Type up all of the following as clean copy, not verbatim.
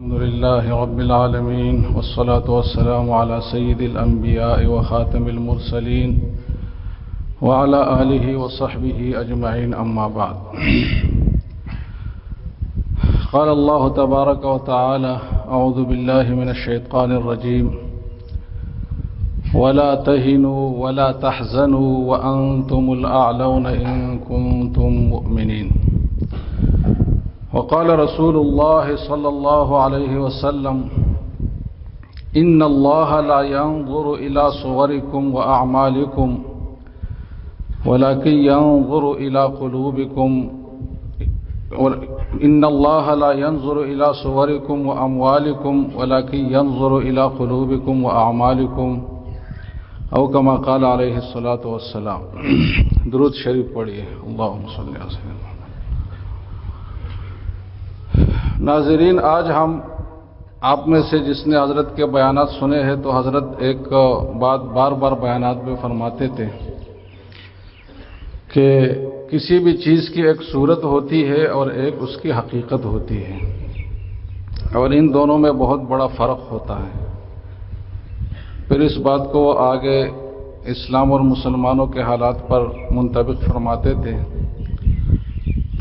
الحمد لله رب العالمين والصلاة والسلام على سيد الأنبياء وخاتم المرسلين وعلى آله وصحبه أجمعين أما بعد. قال الله تبارك وتعالى: أعوذ بالله من الشيطان الرجيم: ولا تهنوا ولا تحزنوا وأنتم الأعلون إن كنتم مؤمنين. وقال رسول الله صلى الله عليه وسلم: إن الله لا ينظر إلى صوركم وأعمالكم ولكن ينظر إلى قلوبكم. إن الله لا ينظر إلى صوركم وأموالكم ولكن ينظر إلى قلوبكم وأعمالكم، او كما قال عليه الصلاة والسلام. درود شریف پڑھیے. اللهم صل علی سیدنا. ناظرین، آج ہم آپ میں سے جس نے حضرت کے بیانات سنے ہیں تو حضرت ایک بات بار بار بیانات میں فرماتے تھے کہ کسی بھی چیز کی ایک صورت ہوتی ہے اور ایک اس کی حقیقت ہوتی ہے، اور ان دونوں میں بہت بڑا فرق ہوتا ہے. پھر اس بات کو وہ آگے اسلام اور مسلمانوں کے حالات پر منطبق فرماتے تھے.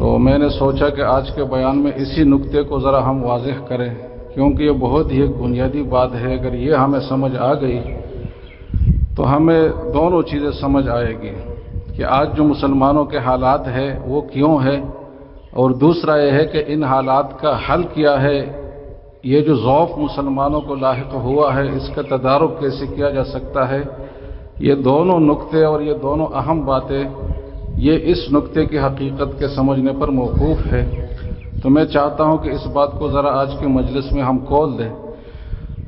تو میں نے سوچا کہ آج کے بیان میں اسی نقطے کو ذرا ہم واضح کریں، کیونکہ یہ بہت ہی ایک بنیادی بات ہے. اگر یہ ہمیں سمجھ آ گئی تو ہمیں دونوں چیزیں سمجھ آئے گی کہ آج جو مسلمانوں کے حالات ہے وہ کیوں ہے، اور دوسرا یہ ہے کہ ان حالات کا حل کیا ہے. یہ جو ضعف مسلمانوں کو لاحق ہوا ہے اس کا تدارک کیسے کیا جا سکتا ہے. یہ دونوں نقطے اور یہ دونوں اہم باتیں یہ اس نقطے کی حقیقت کے سمجھنے پر موقوف ہے. تو میں چاہتا ہوں کہ اس بات کو ذرا آج کے مجلس میں ہم کھول دیں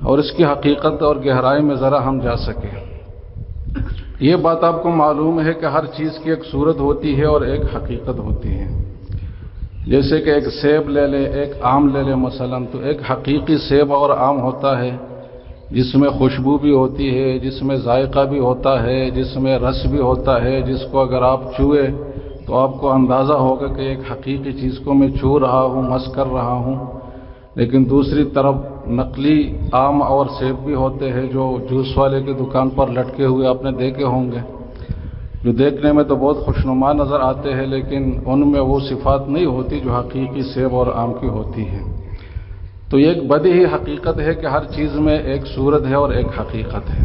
اور اس کی حقیقت اور گہرائی میں ذرا ہم جا سکیں. یہ بات آپ کو معلوم ہے کہ ہر چیز کی ایک صورت ہوتی ہے اور ایک حقیقت ہوتی ہے. جیسے کہ ایک سیب لے لیں، ایک آم لے لیں مثلا، تو ایک حقیقی سیب اور آم ہوتا ہے جس میں خوشبو بھی ہوتی ہے، جس میں ذائقہ بھی ہوتا ہے، جس میں رس بھی ہوتا ہے، جس کو اگر آپ چوئے تو آپ کو اندازہ ہوگا کہ ایک حقیقی چیز کو میں چھو رہا ہوں، مس کر رہا ہوں. لیکن دوسری طرف نقلی آم اور سیب بھی ہوتے ہیں جو جوس والے کی دکان پر لٹکے ہوئے آپ نے دیکھے ہوں گے، جو دیکھنے میں تو بہت خوشنما نظر آتے ہیں لیکن ان میں وہ صفات نہیں ہوتی جو حقیقی سیب اور آم کی ہوتی ہے. تو یہ ایک بدیہی حقیقت ہے کہ ہر چیز میں ایک صورت ہے اور ایک حقیقت ہے.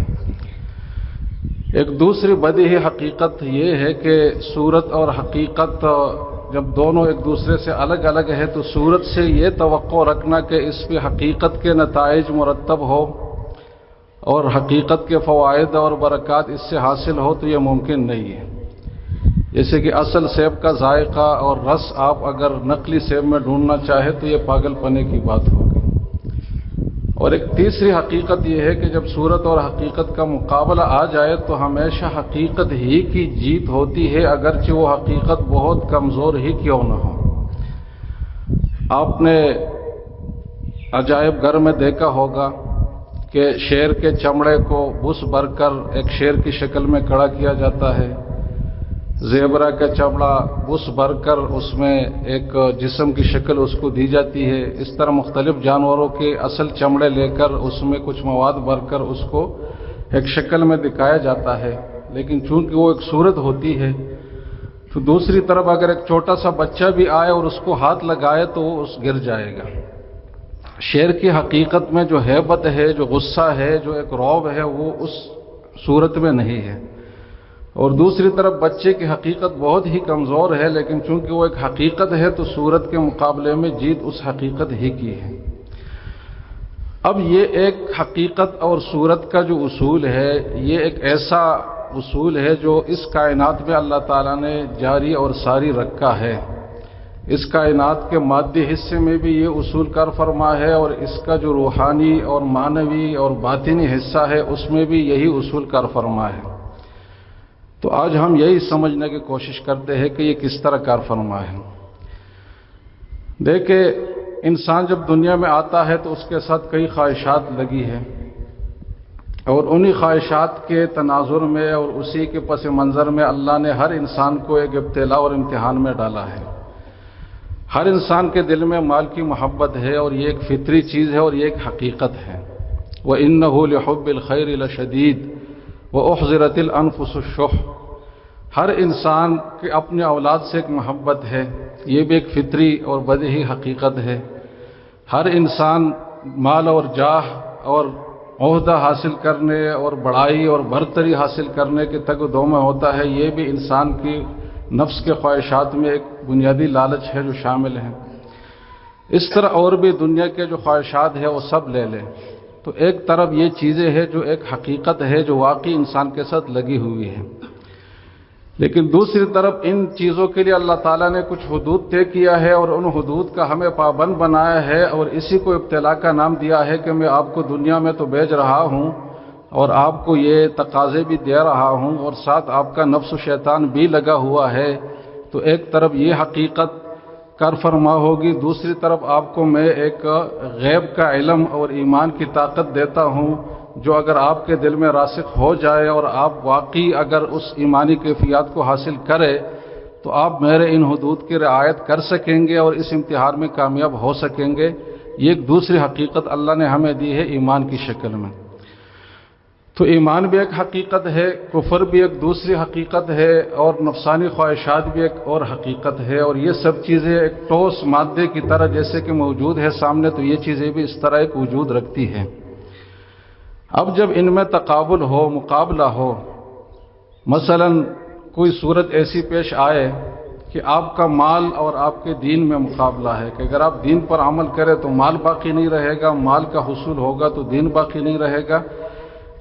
ایک دوسری بدیہی حقیقت یہ ہے کہ صورت اور حقیقت جب دونوں ایک دوسرے سے الگ الگ ہے تو صورت سے یہ توقع رکھنا کہ اس پہ حقیقت کے نتائج مرتب ہو اور حقیقت کے فوائد اور برکات اس سے حاصل ہو تو یہ ممکن نہیں ہے. جیسے کہ اصل سیب کا ذائقہ اور رس آپ اگر نقلی سیب میں ڈھونڈنا چاہے تو یہ پاگل پنے کی بات ہوگی. اور ایک تیسری حقیقت یہ ہے کہ جب صورت اور حقیقت کا مقابلہ آ جائے تو ہمیشہ حقیقت ہی کی جیت ہوتی ہے، اگرچہ وہ حقیقت بہت کمزور ہی کیوں نہ ہو. آپ نے عجائب گھر میں دیکھا ہوگا کہ شیر کے چمڑے کو بس بھر کر ایک شیر کی شکل میں کھڑا کیا جاتا ہے، زیبرا کا چمڑا بس بھر کر اس میں ایک جسم کی شکل اس کو دی جاتی ہے. اس طرح مختلف جانوروں کے اصل چمڑے لے کر اس میں کچھ مواد بھر کر اس کو ایک شکل میں دکھایا جاتا ہے، لیکن چونکہ وہ ایک صورت ہوتی ہے تو دوسری طرف اگر ایک چھوٹا سا بچہ بھی آئے اور اس کو ہاتھ لگائے تو وہ گر جائے گا. شیر کی حقیقت میں جو ہیبت ہے، جو غصہ ہے، جو ایک رعب ہے، وہ اس صورت میں نہیں ہے. اور دوسری طرف بچے کی حقیقت بہت ہی کمزور ہے، لیکن چونکہ وہ ایک حقیقت ہے تو صورت کے مقابلے میں جیت اس حقیقت ہی کی ہے. اب یہ ایک حقیقت اور صورت کا جو اصول ہے یہ ایک ایسا اصول ہے جو اس کائنات میں اللہ تعالیٰ نے جاری اور ساری رکھا ہے. اس کائنات کے مادی حصے میں بھی یہ اصول کار فرما ہے اور اس کا جو روحانی اور معنوی اور باطنی حصہ ہے اس میں بھی یہی اصول کار فرما ہے. تو آج ہم یہی سمجھنے کی کوشش کرتے ہیں کہ یہ کس طرح کار فرما ہے. دیکھیں، انسان جب دنیا میں آتا ہے تو اس کے ساتھ کئی خواہشات لگی ہیں، اور انہی خواہشات کے تناظر میں اور اسی کے پس منظر میں اللہ نے ہر انسان کو ایک ابتلا اور امتحان میں ڈالا ہے. ہر انسان کے دل میں مال کی محبت ہے اور یہ ایک فطری چیز ہے اور یہ ایک حقیقت ہے۔ وَإِنَّهُ لِحُبِّ الْخَيْرِ لَشَدِيدٌ وَأُحْضِرَتِ الْأَنفُسُ الشُّحَّ۔ ہر انسان کے اپنے اولاد سے ایک محبت ہے، یہ بھی ایک فطری اور بدیہی حقیقت ہے۔ ہر انسان مال اور جاہ اور عہدہ حاصل کرنے اور بڑائی اور برتری حاصل کرنے کے تگ و دو میں ہوتا ہے، یہ بھی انسان کی نفس کے خواہشات میں ایک بنیادی لالچ ہے جو شامل ہے۔ اس طرح اور بھی دنیا کے جو خواہشات ہیں وہ سب لے لیں تو ایک طرف یہ چیزیں ہیں جو ایک حقیقت ہے جو واقعی انسان کے ساتھ لگی ہوئی ہے، لیکن دوسری طرف ان چیزوں کے لیے اللہ تعالیٰ نے کچھ حدود طے کیا ہے اور ان حدود کا ہمیں پابند بنایا ہے، اور اسی کو ابتلا کا نام دیا ہے کہ میں آپ کو دنیا میں تو بھیج رہا ہوں اور آپ کو یہ تقاضے بھی دے رہا ہوں، اور ساتھ آپ کا نفس و شیطان بھی لگا ہوا ہے۔ تو ایک طرف یہ حقیقت کر فرما ہوگی، دوسری طرف آپ کو میں ایک غیب کا علم اور ایمان کی طاقت دیتا ہوں جو اگر آپ کے دل میں راسخ ہو جائے اور آپ واقعی اگر اس ایمانی کیفیات کو حاصل کرے تو آپ میرے ان حدود کی رعایت کر سکیں گے اور اس امتحان میں کامیاب ہو سکیں گے۔ یہ ایک دوسری حقیقت اللہ نے ہمیں دی ہے ایمان کی شکل میں۔ تو ایمان بھی ایک حقیقت ہے، کفر بھی ایک دوسری حقیقت ہے، اور نفسانی خواہشات بھی ایک اور حقیقت ہے، اور یہ سب چیزیں ایک ٹھوس مادے کی طرح جیسے کہ موجود ہے سامنے، تو یہ چیزیں بھی اس طرح ایک وجود رکھتی ہیں۔ اب جب ان میں تقابل ہو، مقابلہ ہو، مثلا کوئی صورت ایسی پیش آئے کہ آپ کا مال اور آپ کے دین میں مقابلہ ہے کہ اگر آپ دین پر عمل کریں تو مال باقی نہیں رہے گا، مال کا حصول ہوگا تو دین باقی نہیں رہے گا،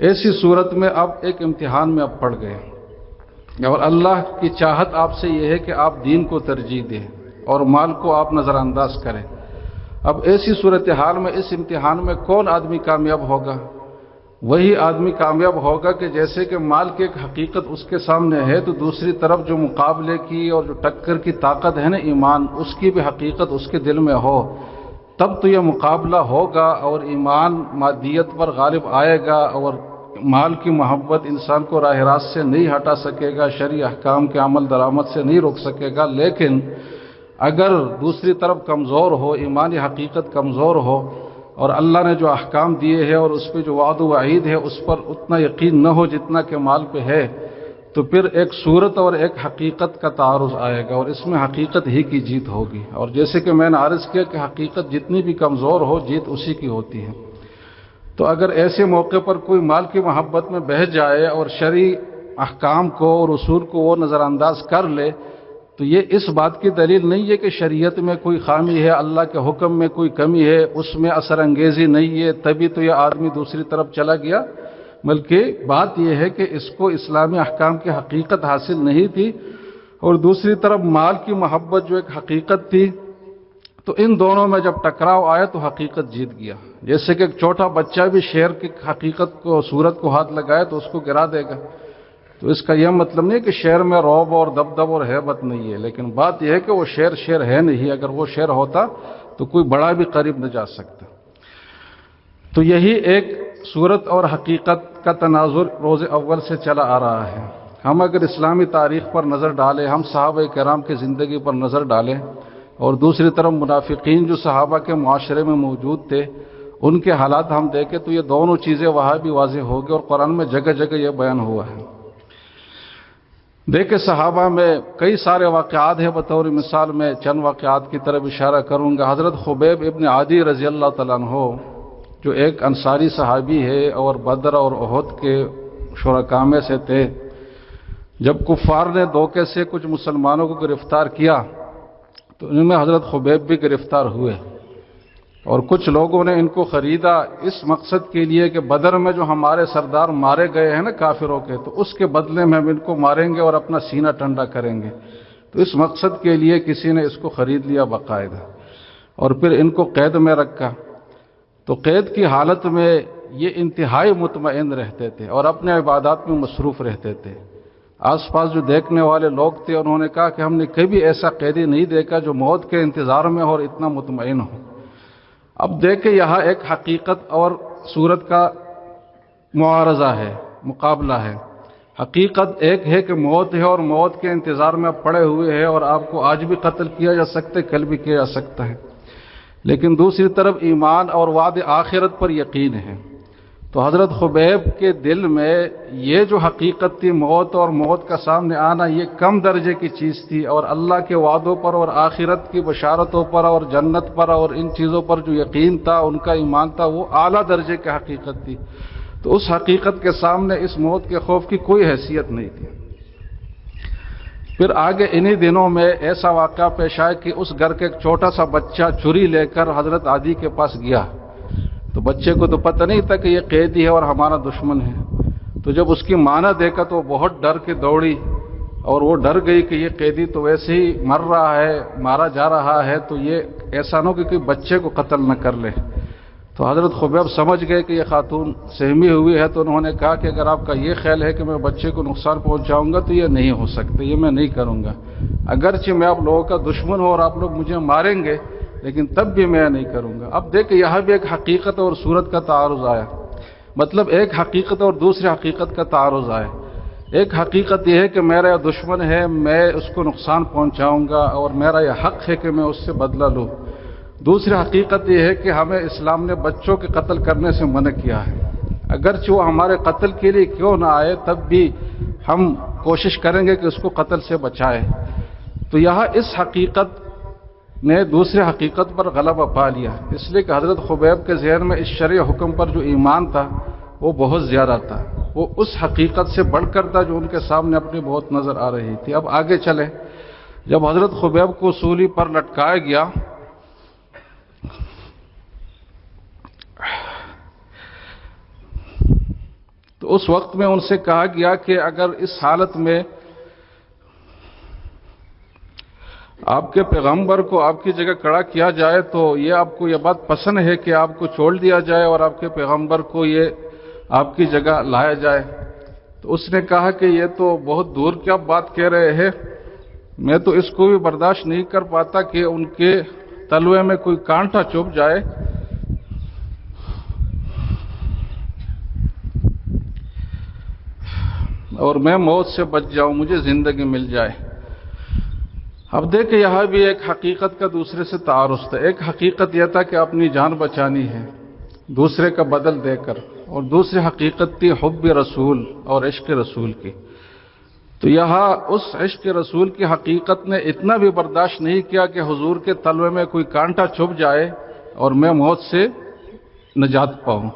ایسی صورت میں آپ ایک امتحان میں اب پڑ گئے، اور اللہ کی چاہت آپ سے یہ ہے کہ آپ دین کو ترجیح دیں اور مال کو آپ نظر انداز کریں۔ اب ایسی صورتحال میں اس امتحان میں کون آدمی کامیاب ہوگا؟ وہی آدمی کامیاب ہوگا کہ جیسے کہ مال کی ایک حقیقت اس کے سامنے ہے تو دوسری طرف جو مقابلے کی اور جو ٹکر کی طاقت ہے نا ایمان، اس کی بھی حقیقت اس کے دل میں ہو، تب تو یہ مقابلہ ہوگا اور ایمان مادیت پر غالب آئے گا، اور مال کی محبت انسان کو راہ راست سے نہیں ہٹا سکے گا، شرعی احکام کے عمل درآمد سے نہیں روک سکے گا۔ لیکن اگر دوسری طرف کمزور ہو، ایمانی حقیقت کمزور ہو اور اللہ نے جو احکام دیے ہیں اور اس پہ جو وعد و وعید ہے اس پر اتنا یقین نہ ہو جتنا کہ مال پہ ہے، تو پھر ایک صورت اور ایک حقیقت کا تعارض آئے گا اور اس میں حقیقت ہی کی جیت ہوگی، اور جیسے کہ میں نے عرض کیا کہ حقیقت جتنی بھی کمزور ہو جیت اسی کی ہوتی ہے۔ تو اگر ایسے موقع پر کوئی مال کی محبت میں بہہ جائے اور شرعی احکام کو اور اصول کو وہ نظر انداز کر لے تو یہ اس بات کی دلیل نہیں ہے کہ شریعت میں کوئی خامی ہے، اللہ کے حکم میں کوئی کمی ہے، اس میں اثر انگیزی نہیں ہے تبھی تو یہ آدمی دوسری طرف چلا گیا، بلکہ بات یہ ہے کہ اس کو اسلامی احکام کی حقیقت حاصل نہیں تھی اور دوسری طرف مال کی محبت جو ایک حقیقت تھی، تو ان دونوں میں جب ٹکراؤ آیا تو حقیقت جیت گیا۔ جیسے کہ ایک چھوٹا بچہ بھی شیر کی حقیقت کو، صورت کو ہاتھ لگائے تو اس کو گرا دے گا، تو اس کا یہ مطلب نہیں کہ شیر میں رعب اور دبدب اور ہیبت نہیں ہے، لیکن بات یہ ہے کہ وہ شیر ہے نہیں، اگر وہ شیر ہوتا تو کوئی بڑا بھی قریب نہ جا سکتا۔ تو یہی ایک صورت اور حقیقت کا تناظر روز اول سے چلا آ رہا ہے۔ ہم اگر اسلامی تاریخ پر نظر ڈالیں، ہم صحابہ کرام کی زندگی پر نظر ڈالیں، اور دوسری طرف منافقین جو صحابہ کے معاشرے میں موجود تھے ان کے حالات ہم دیکھیں تو یہ دونوں چیزیں وہاں بھی واضح ہوگی، اور قرآن میں جگہ جگہ یہ بیان ہوا ہے۔ دیکھیں صحابہ میں کئی سارے واقعات ہیں، بطور مثال میں چند واقعات کی طرف اشارہ کروں گا۔ حضرت خبیب ابن عادی رضی اللہ تعالیٰ عنہ جو ایک انصاری صحابی ہے اور بدر اور احد کے شرکاء میں سے تھے، جب کفار نے دھوکے سے کچھ مسلمانوں کو گرفتار کیا تو ان میں حضرت خبیب بھی گرفتار ہوئے، اور کچھ لوگوں نے ان کو خریدا اس مقصد کے لیے کہ بدر میں جو ہمارے سردار مارے گئے ہیں نا کافروں کے، تو اس کے بدلے میں ہم ان کو ماریں گے اور اپنا سینہ ٹھنڈا کریں گے، تو اس مقصد کے لیے کسی نے اس کو خرید لیا باقاعدہ، اور پھر ان کو قید میں رکھا۔ تو قید کی حالت میں یہ انتہائی مطمئن رہتے تھے اور اپنے عبادات میں مصروف رہتے تھے۔ آس پاس جو دیکھنے والے لوگ تھے انہوں نے کہا کہ ہم نے کبھی ایسا قیدی نہیں دیکھا جو موت کے انتظار میں ہو اور اتنا مطمئن ہو۔ اب دیکھیں یہاں ایک حقیقت اور صورت کا معارضہ ہے، مقابلہ ہے۔ حقیقت ایک ہے کہ موت ہے اور موت کے انتظار میں آپ پڑے ہوئے ہیں اور آپ کو آج بھی قتل کیا جا سکتا ہے، کل بھی کیا جا سکتا ہے، لیکن دوسری طرف ایمان اور وعد آخرت پر یقین ہے۔ تو حضرت خبیب کے دل میں یہ جو حقیقت تھی موت اور موت کا سامنے آنا، یہ کم درجے کی چیز تھی، اور اللہ کے وعدوں پر اور آخرت کی بشارتوں پر اور جنت پر اور ان چیزوں پر جو یقین تھا، ان کا ایمان تھا، وہ اعلیٰ درجے کی حقیقت تھی۔ تو اس حقیقت کے سامنے اس موت کے خوف کی کوئی حیثیت نہیں تھی۔ پھر آگے انہی دنوں میں ایسا واقعہ پیش آیا کہ اس گھر کے ایک چھوٹا سا بچہ چھری لے کر حضرت عدی کے پاس گیا۔ تو بچے کو تو پتہ نہیں تھا کہ یہ قیدی ہے اور ہمارا دشمن ہے۔ تو جب اس کی ماں نے دیکھا تو وہ بہت ڈر کے دوڑی، اور وہ ڈر گئی کہ یہ قیدی تو ویسے ہی مر رہا ہے، مارا جا رہا ہے، تو یہ ایسا نہ ہو کہ کوئی بچے کو قتل نہ کر لے۔ تو حضرت خبیب سمجھ گئے کہ یہ خاتون سہمی ہوئی ہے، تو انہوں نے کہا کہ اگر آپ کا یہ خیال ہے کہ میں بچے کو نقصان پہنچاؤں گا تو یہ نہیں ہو سکتا، یہ میں نہیں کروں گا، اگرچہ میں آپ لوگوں کا دشمن ہوں اور آپ لوگ مجھے ماریں گے لیکن تب بھی میں نہیں کروں گا۔ اب دیکھ یہاں بھی ایک حقیقت اور صورت کا تعارض آیا، مطلب ایک حقیقت اور دوسری حقیقت کا تعارض آیا۔ ایک حقیقت یہ ہے کہ میرا یہ دشمن ہے، میں اس کو نقصان پہنچاؤں گا اور میرا یہ حق ہے کہ میں اس سے بدلہ لوں۔ دوسری حقیقت یہ ہے کہ ہمیں اسلام نے بچوں کے قتل کرنے سے منع کیا ہے، اگرچہ وہ ہمارے قتل کے لیے کیوں نہ آئے تب بھی ہم کوشش کریں گے کہ اس کو قتل سے بچائے۔ تو یہاں اس حقیقت نے دوسری حقیقت پر غلبہ پا لیا، اس لیے کہ حضرت خبیب کے ذہن میں اس شرعی حکم پر جو ایمان تھا وہ بہت زیادہ تھا، وہ اس حقیقت سے بڑھ کر تھا جو ان کے سامنے اپنی بہت نظر آ رہی تھی۔ اب آگے چلیں، جب حضرت خبیب کو سولی پر لٹکایا گیا تو اس وقت میں ان سے کہا گیا کہ اگر اس حالت میں آپ کے پیغمبر کو آپ کی جگہ کھڑا کیا جائے تو یہ آپ کو یہ بات پسند ہے کہ آپ کو چھوڑ دیا جائے اور آپ کے پیغمبر کو یہ آپ کی جگہ لایا جائے؟ تو اس نے کہا کہ یہ تو بہت دور کی آپ بات کہہ رہے ہیں، میں تو اس کو بھی برداشت نہیں کر پاتا کہ ان کے تلوے میں کوئی کانٹا چبھ جائے اور میں موت سے بچ جاؤں، مجھے زندگی مل جائے۔ اب دیکھیں یہاں بھی ایک حقیقت کا دوسرے سے تعارض تھا۔ ایک حقیقت یہ تھا کہ اپنی جان بچانی ہے دوسرے کا بدل دے کر، اور دوسری حقیقت تھی حب رسول اور عشق رسول کی۔ تو یہاں اس عشق رسول کی حقیقت نے اتنا بھی برداشت نہیں کیا کہ حضور کے تلوے میں کوئی کانٹا چبھ جائے اور میں موت سے نجات پاؤں۔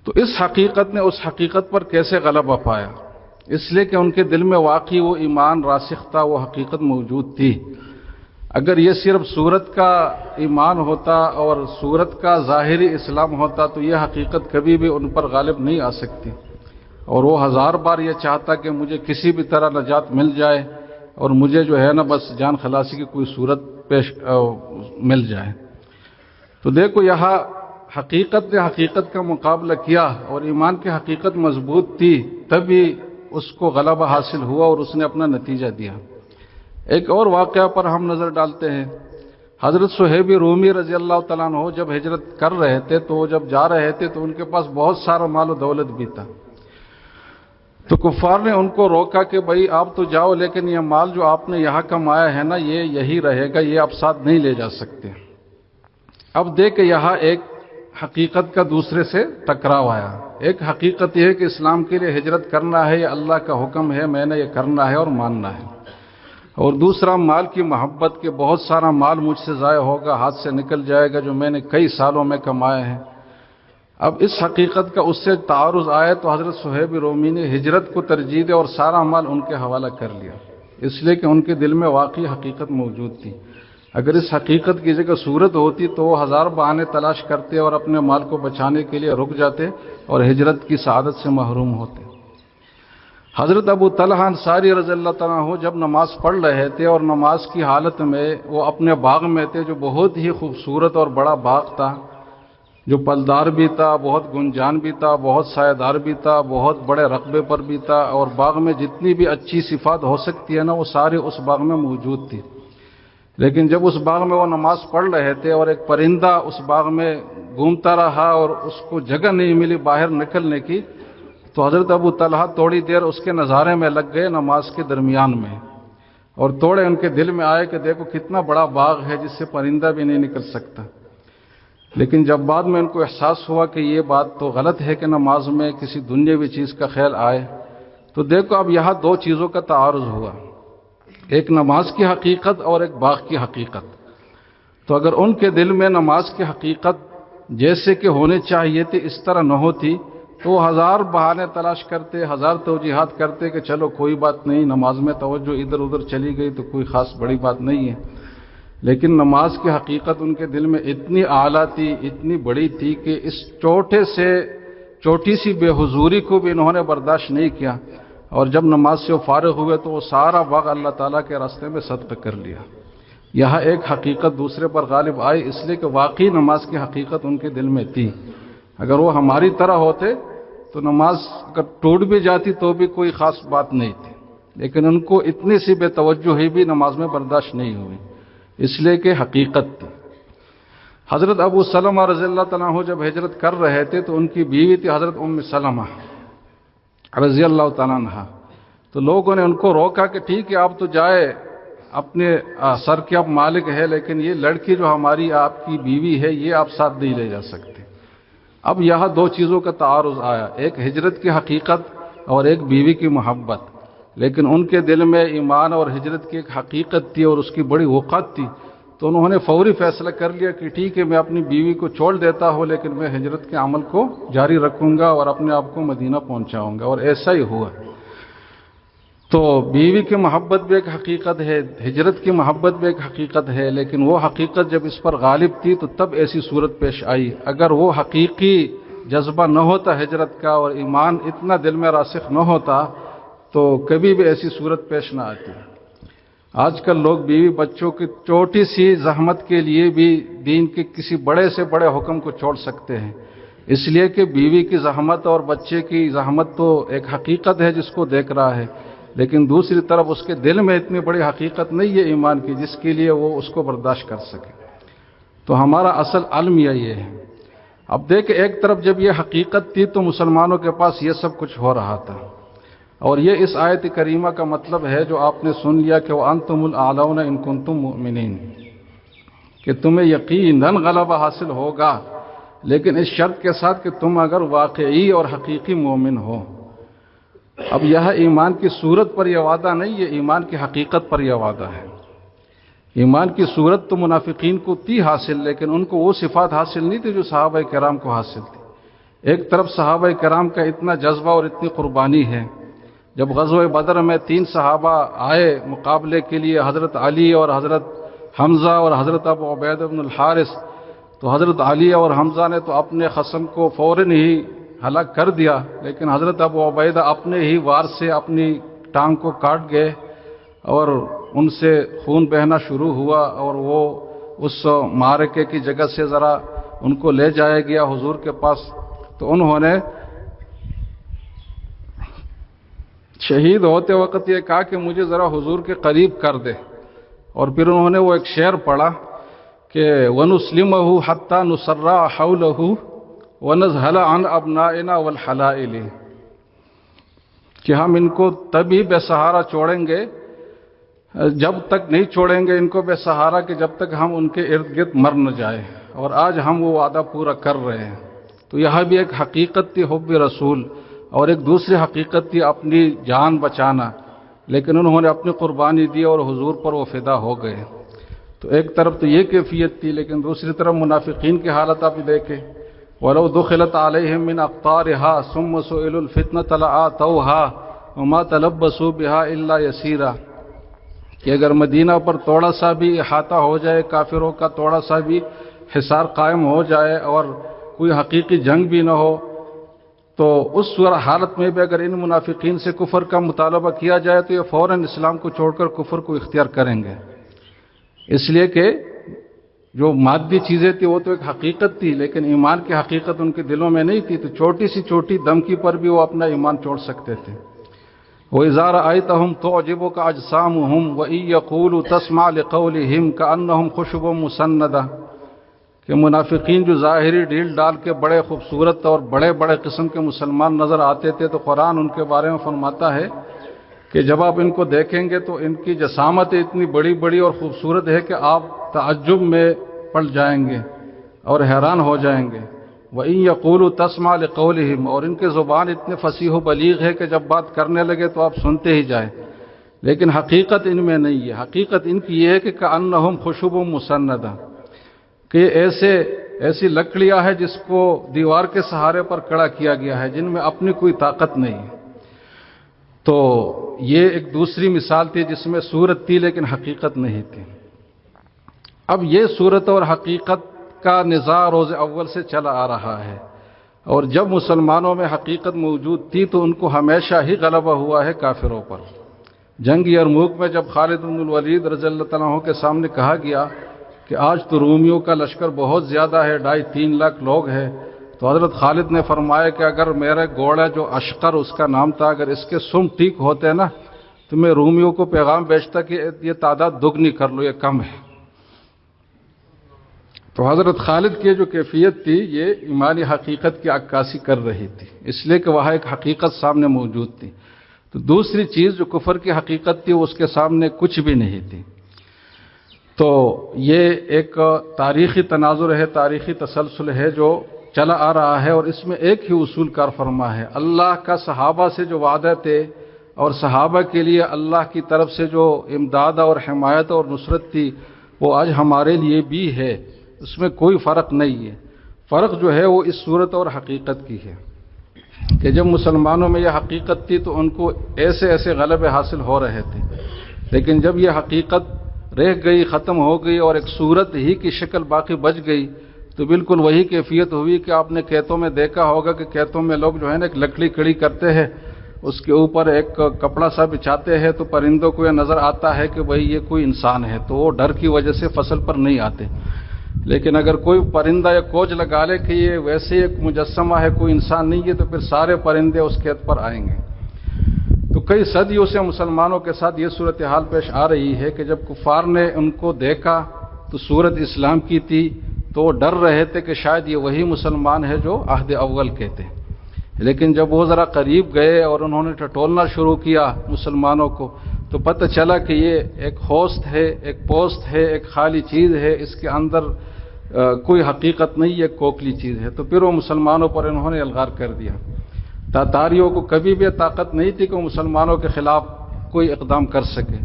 تو اس حقیقت نے اس حقیقت پر کیسے غلبہ پایا؟ اس لیے کہ ان کے دل میں واقعی وہ ایمان راسخ تھا، وہ حقیقت موجود تھی۔ اگر یہ صرف صورت کا ایمان ہوتا اور صورت کا ظاہری اسلام ہوتا تو یہ حقیقت کبھی بھی ان پر غالب نہیں آ سکتی، اور وہ ہزار بار یہ چاہتا کہ مجھے کسی بھی طرح نجات مل جائے اور مجھے جو ہے نا بس جان خلاصی کی کوئی صورت مل جائے۔ تو دیکھو یہاں حقیقت نے حقیقت کا مقابلہ کیا اور ایمان کی حقیقت مضبوط تھی، تبھی اس کو غلبہ حاصل ہوا اور اس نے اپنا نتیجہ دیا۔ ایک اور واقعہ پر ہم نظر ڈالتے ہیں۔ حضرت صہیب رومی رضی اللہ تعالیٰ عنہ جب ہجرت کر رہے تھے تو جب جا رہے تھے تو ان کے پاس بہت سارا مال و دولت بھی تھا۔ تو کفار نے ان کو روکا کہ بھائی آپ تو جاؤ، لیکن یہ مال جو آپ نے یہاں کمایا ہے نا یہ یہی رہے گا، یہ آپ ساتھ نہیں لے جا سکتے۔ اب دیکھ یہاں ایک حقیقت کا دوسرے سے ٹکراؤ آیا۔ ایک حقیقت یہ ہے کہ اسلام کے لیے ہجرت کرنا ہے، یہ اللہ کا حکم ہے، میں نے یہ کرنا ہے اور ماننا ہے۔ اور دوسرا مال کی محبت کہ بہت سارا مال مجھ سے ضائع ہوگا، ہاتھ سے نکل جائے گا جو میں نے کئی سالوں میں کمایا ہے۔ اب اس حقیقت کا اس سے تعارض آیا تو حضرت صہیب رومی نے ہجرت کو ترجیح دی اور سارا مال ان کے حوالہ کر لیا، اس لیے کہ ان کے دل میں واقعی حقیقت موجود تھی۔ اگر اس حقیقت کی جگہ صورت ہوتی تو وہ ہزار بہانے تلاش کرتے اور اپنے مال کو بچانے کے لیے رک جاتے اور ہجرت کی سعادت سے محروم ہوتے۔ حضرت ابو طلحہ انصاری رضی اللہ تعالیٰ عنہ جب نماز پڑھ رہے تھے اور نماز کی حالت میں وہ اپنے باغ میں تھے جو بہت ہی خوبصورت اور بڑا باغ تھا، جو پلدار بھی تھا، بہت گنجان بھی تھا، بہت سایہ دار بھی تھا، بہت بڑے رقبے پر بھی تھا، اور باغ میں جتنی بھی اچھی صفات ہو سکتی ہے نا وہ ساری اس باغ میں موجود تھی۔ لیکن جب اس باغ میں وہ نماز پڑھ رہے تھے اور ایک پرندہ اس باغ میں گھومتا رہا اور اس کو جگہ نہیں ملی باہر نکلنے کی، تو حضرت ابو طلحہ تھوڑی دیر اس کے نظارے میں لگ گئے نماز کے درمیان میں، اور تھوڑے ان کے دل میں آئے کہ دیکھو کتنا بڑا باغ ہے جس سے پرندہ بھی نہیں نکل سکتا۔ لیکن جب بعد میں ان کو احساس ہوا کہ یہ بات تو غلط ہے کہ نماز میں کسی دنیاوی چیز کا خیال آئے، تو دیکھو اب یہاں دو چیزوں کا تعارض ہوا، ایک نماز کی حقیقت اور ایک باغ کی حقیقت۔ تو اگر ان کے دل میں نماز کی حقیقت جیسے کہ ہونے چاہیے تھی اس طرح نہ ہوتی تو وہ ہزار بہانے تلاش کرتے، ہزار توجیحات کرتے کہ چلو کوئی بات نہیں، نماز میں توجہ ادھر ادھر چلی گئی تو کوئی خاص بڑی بات نہیں ہے۔ لیکن نماز کی حقیقت ان کے دل میں اتنی اعلیٰ تھی، اتنی بڑی تھی کہ اس چھوٹی سی بے حضوری کو بھی انہوں نے برداشت نہیں کیا، اور جب نماز سے وہ فارغ ہوئے تو وہ سارا وقت اللہ تعالیٰ کے راستے میں صدقہ کر لیا۔ یہاں ایک حقیقت دوسرے پر غالب آئی، اس لیے کہ واقعی نماز کی حقیقت ان کے دل میں تھی۔ اگر وہ ہماری طرح ہوتے تو نماز اگر ٹوٹ بھی جاتی تو بھی کوئی خاص بات نہیں تھی، لیکن ان کو اتنی سی بے توجہی بھی نماز میں برداشت نہیں ہوئی، اس لیے کہ حقیقت تھی۔ حضرت ابو سلمہ رضی اللہ تعالیٰ عنہ جب ہجرت کر رہے تھے تو ان کی بیوی تھی حضرت ام سلمہ رضی اللہ تعالیٰ عنہ، تو لوگوں نے ان کو روکا کہ ٹھیک ہے آپ تو جائے، اپنے سر کے آپ مالک ہے، لیکن یہ لڑکی جو ہماری آپ کی بیوی ہے یہ آپ ساتھ نہیں لے جا سکتے۔ اب یہاں دو چیزوں کا تعارض آیا، ایک ہجرت کی حقیقت اور ایک بیوی کی محبت، لیکن ان کے دل میں ایمان اور ہجرت کی ایک حقیقت تھی اور اس کی بڑی وقت تھی، تو انہوں نے فوری فیصلہ کر لیا کہ ٹھیک ہے میں اپنی بیوی کو چھوڑ دیتا ہوں لیکن میں ہجرت کے عمل کو جاری رکھوں گا اور اپنے آپ کو مدینہ پہنچاؤں گا، اور ایسا ہی ہوا۔ تو بیوی کی محبت بھی ایک حقیقت ہے، ہجرت کی محبت بھی ایک حقیقت ہے، لیکن وہ حقیقت جب اس پر غالب تھی تو تب ایسی صورت پیش آئی۔ اگر وہ حقیقی جذبہ نہ ہوتا ہجرت کا اور ایمان اتنا دل میں راسخ نہ ہوتا تو کبھی بھی ایسی صورت پیش نہ آتی۔ آج کل لوگ بیوی بچوں کی چھوٹی سی زحمت کے لیے بھی دین کے کسی بڑے سے بڑے حکم کو چھوڑ سکتے ہیں، اس لیے کہ بیوی کی زحمت اور بچے کی زحمت تو ایک حقیقت ہے جس کو دیکھ رہا ہے، لیکن دوسری طرف اس کے دل میں اتنی بڑی حقیقت نہیں ہے ایمان کی جس کے لیے وہ اس کو برداشت کر سکے۔ تو ہمارا اصل علم یہ ہے۔ اب دیکھ ایک طرف جب یہ حقیقت تھی تو مسلمانوں کے پاس یہ سب کچھ ہو رہا تھا، اور یہ اس آیت کریمہ کا مطلب ہے جو آپ نے سن لیا کہ وَأَنْتُمُ الْأَعْلَوْنَ إِن كُنتُم مُؤْمِنِينَ، کہ تمہیں یقیناً غلبہ حاصل ہوگا، لیکن اس شرط کے ساتھ کہ تم اگر واقعی اور حقیقی مومن ہو۔ اب یہ ایمان کی صورت پر یہ وعدہ نہیں، یہ ایمان کی حقیقت پر یہ وعدہ ہے۔ ایمان کی صورت تو منافقین کو تھی حاصل، لیکن ان کو وہ صفات حاصل نہیں تھی جو صحابہ کرام کو حاصل تھی۔ ایک طرف صحابہ کرام کا اتنا جذبہ اور اتنی قربانی ہے، جب غزوہ بدر میں 3 صحابہ آئے مقابلے کے لیے، حضرت علی اور حضرت حمزہ اور حضرت ابو عبیدہ بن الحارث، تو حضرت علی اور حمزہ نے تو اپنے خصم کو فوراً ہی ہلاک کر دیا، لیکن حضرت ابو عبیدہ اپنے ہی وار سے اپنی ٹانگ کو کاٹ گئے اور ان سے خون بہنا شروع ہوا، اور وہ اس معرکے کی جگہ سے ذرا ان کو لے جایا گیا حضور کے پاس، تو انہوں نے شہید ہوتے وقت یہ کہا کہ مجھے ذرا حضور کے قریب کر دے، اور پھر انہوں نے وہ ایک شعر پڑھا کہ وَنُسْلِمَهُ حَتَّى نُسَرَّعَ حَوْلَهُ وَنَزْهَلَ عَنْ أَبْنَائِنَا وَالْحَلَائِلِ، کہ ہم ان کو تبھی بے سہارا چھوڑیں گے، جب تک نہیں چھوڑیں گے ان کو بے سہارا کہ جب تک ہم ان کے ارد گرد مر نہ جائیں، اور آج ہم وہ وعدہ پورا کر رہے ہیں۔ تو یہاں بھی ایک حقیقت تھی حب رسول، اور ایک دوسری حقیقت تھی اپنی جان بچانا، لیکن انہوں نے اپنی قربانی دی اور حضور پر وہ فدا ہو گئے۔ تو ایک طرف تو یہ کیفیت تھی، لیکن دوسری طرف منافقین کی حالت آپ دیکھیں، وَلَوْ دُخِلَتْ عَلَيْهِمْ مِنْ أَقْطَارِهَا ثُمَّ سُئِلُوا الْفِتْنَةَ لَآتَوْهَا وَمَا تَلَبَّثُوا بِهَا إِلَّا يَسِيرًا، کہ اگر مدینہ پر تھوڑا سا بھی احاطہ ہو جائے، کافروں کا تھوڑا سا بھی حصار قائم ہو جائے اور کوئی حقیقی جنگ بھی نہ ہو، تو اس حالت میں بھی اگر ان منافقین سے کفر کا مطالبہ کیا جائے تو یہ فوراً اسلام کو چھوڑ کر کفر کو اختیار کریں گے، اس لیے کہ جو مادی چیزیں تھی وہ تو ایک حقیقت تھی، لیکن ایمان کی حقیقت ان کے دلوں میں نہیں تھی، تو چھوٹی سی چھوٹی دھمکی پر بھی وہ اپنا ایمان چھوڑ سکتے تھے۔ وَإِذَا رَأَيْتَهُمْ تُعْجِبُكَ أَجْسَامُهُمْ وَإِن يَقُولُوا تَسْمَعْ لِقَوْلِهِمْ كَأَنَّهُمْ خُشُبٌ مُّسَنَّدَةٌ، کہ کہ منافقین جو ظاہری ڈھیل ڈال کے بڑے خوبصورت اور بڑے بڑے قسم کے مسلمان نظر آتے تھے، تو قرآن ان کے بارے میں فرماتا ہے کہ جب آپ ان کو دیکھیں گے تو ان کی جسامت اتنی بڑی بڑی اور خوبصورت ہے کہ آپ تعجب میں پڑ جائیں گے اور حیران ہو جائیں گے۔ وَإِن يَقُولُوا تَسْمَعْ لِقَوْلِهِمْ، اور ان کی زبان اتنے فصیح و بلیغ ہے کہ جب بات کرنے لگے تو آپ سنتے ہی جائیں، لیکن حقیقت ان میں نہیں ہے۔ حقیقت ان کی یہ ہے کہ كَأَنَّهُمْ خُشُبٌ مُّسَنَّدَةٌ، کہ ایسی لکڑیاں ہیں جس کو دیوار کے سہارے پر کھڑا کیا گیا ہے، جن میں اپنی کوئی طاقت نہیں ہے۔ تو یہ ایک دوسری مثال تھی جس میں صورت تھی لیکن حقیقت نہیں تھی۔ اب یہ صورت اور حقیقت کا نزاع روز اول سے چلا آ رہا ہے، اور جب مسلمانوں میں حقیقت موجود تھی تو ان کو ہمیشہ ہی غلبہ ہوا ہے کافروں پر۔ جنگ یرموک میں جب خالد بن الولید رضی اللہ تعالیٰ عنہ کے سامنے کہا گیا کہ آج تو رومیوں کا لشکر بہت زیادہ ہے، 2.5-3 لاکھ لوگ ہیں، تو حضرت خالد نے فرمایا کہ اگر میرے گھوڑا جو اشقر اس کا نام تھا، اگر اس کے سم ٹھیک ہوتے نا تو میں رومیوں کو پیغام بیچتا کہ یہ تعداد دگنی کر لو، یہ کم ہے۔ تو حضرت خالد کی جو کیفیت تھی یہ ایمانی حقیقت کی عکاسی کر رہی تھی، اس لیے کہ وہاں ایک حقیقت سامنے موجود تھی۔ تو دوسری چیز جو کفر کی حقیقت تھی اس کے سامنے کچھ بھی نہیں تھی۔ تو یہ ایک تاریخی تناظر ہے، تاریخی تسلسل ہے جو چلا آ رہا ہے، اور اس میں ایک ہی اصول کار فرما ہے۔ اللہ کا صحابہ سے جو وعدے تھے اور صحابہ کے لیے اللہ کی طرف سے جو امداد اور حمایت اور نصرت تھی وہ آج ہمارے لیے بھی ہے، اس میں کوئی فرق نہیں ہے۔ فرق جو ہے وہ اس صورت اور حقیقت کی ہے کہ جب مسلمانوں میں یہ حقیقت تھی تو ان کو ایسے غلبے حاصل ہو رہے تھے، لیکن جب یہ حقیقت رہ گئی، ختم ہو گئی اور ایک صورت ہی کی شکل باقی بچ گئی، تو بالکل وہی کیفیت ہوئی کہ آپ نے کھیتوں میں دیکھا ہوگا کہ کھیتوں میں لوگ جو ہے نا ایک لکڑی کھڑی کرتے ہیں، اس کے اوپر ایک کپڑا سا بچھاتے ہیں، تو پرندوں کو یہ نظر آتا ہے کہ بھئی یہ کوئی انسان ہے، تو وہ ڈر کی وجہ سے فصل پر نہیں آتے۔ لیکن اگر کوئی پرندہ یا کوچ لگا لے کہ یہ ویسے ایک مجسمہ ہے، کوئی انسان نہیں ہے، تو پھر سارے پرندے اس کھیت پر آئیں گے۔ تو کئی صدیوں سے مسلمانوں کے ساتھ یہ صورتحال پیش آ رہی ہے کہ جب کفار نے ان کو دیکھا تو صورت اسلام کی تھی، تو وہ ڈر رہے تھے کہ شاید یہ وہی مسلمان ہے جو عہد اول کے تھے، لیکن جب وہ ذرا قریب گئے اور انہوں نے ٹٹولنا شروع کیا مسلمانوں کو، تو پتہ چلا کہ یہ ایک ہوست ہے، ایک پوسٹ ہے، ایک خالی چیز ہے، اس کے اندر کوئی حقیقت نہیں ہے، کوکلی چیز ہے۔ تو پھر وہ مسلمانوں پر انہوں نے الغار کر دیا۔ تاتاریوں کو کبھی بھی طاقت نہیں تھی کہ مسلمانوں کے خلاف کوئی اقدام کر سکے،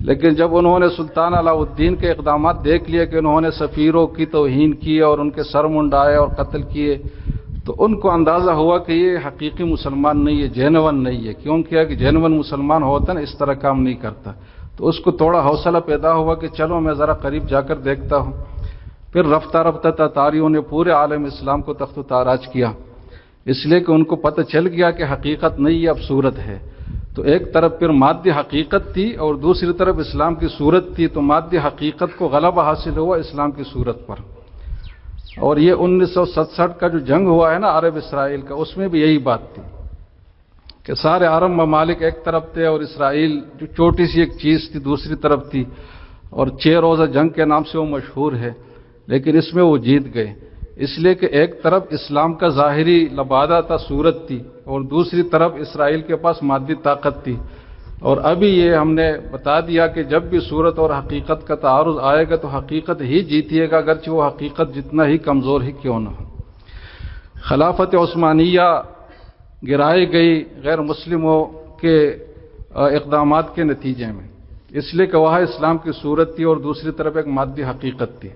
لیکن جب انہوں نے سلطان علاء الدین کے اقدامات دیکھ لیے کہ انہوں نے سفیروں کی توہین کی اور ان کے سر منڈائے اور قتل کیے، تو ان کو اندازہ ہوا کہ یہ حقیقی مسلمان نہیں ہے، جینون نہیں ہے، کیونکہ کہ جینون مسلمان ہوتا نا اس طرح کام نہیں کرتا۔ تو اس کو تھوڑا حوصلہ پیدا ہوا کہ چلو میں ذرا قریب جا کر دیکھتا ہوں۔ پھر رفتہ رفتہ تاتاریوں نے پورے عالم اسلام کو تخت و تاراج کیا، اس لیے کہ ان کو پتہ چل گیا کہ حقیقت نہیں ہے، اب صورت ہے۔ تو ایک طرف پھر مادی حقیقت تھی اور دوسری طرف اسلام کی صورت تھی، تو مادی حقیقت کو غلبہ حاصل ہوا اسلام کی صورت پر۔ اور یہ 1967 کا جو جنگ ہوا ہے نا عرب اسرائیل کا، اس میں بھی یہی بات تھی کہ سارے عرب ممالک ایک طرف تھے اور اسرائیل جو چھوٹی سی ایک چیز تھی دوسری طرف تھی، اور 6 روزہ جنگ کے نام سے وہ مشہور ہے، لیکن اس میں وہ جیت گئے، اس لیے کہ ایک طرف اسلام کا ظاہری لبادہ تھا، صورت تھی، اور دوسری طرف اسرائیل کے پاس مادی طاقت تھی۔ اور ابھی یہ ہم نے بتا دیا کہ جب بھی صورت اور حقیقت کا تعارض آئے گا تو حقیقت ہی جیتیے گا، اگرچہ وہ حقیقت جتنا ہی کمزور ہی کیوں نہ ہو۔ خلافت عثمانیہ گرائی گئی غیر مسلموں کے اقدامات کے نتیجے میں، اس لیے کہ وہاں اسلام کی صورت تھی اور دوسری طرف ایک مادی حقیقت تھی۔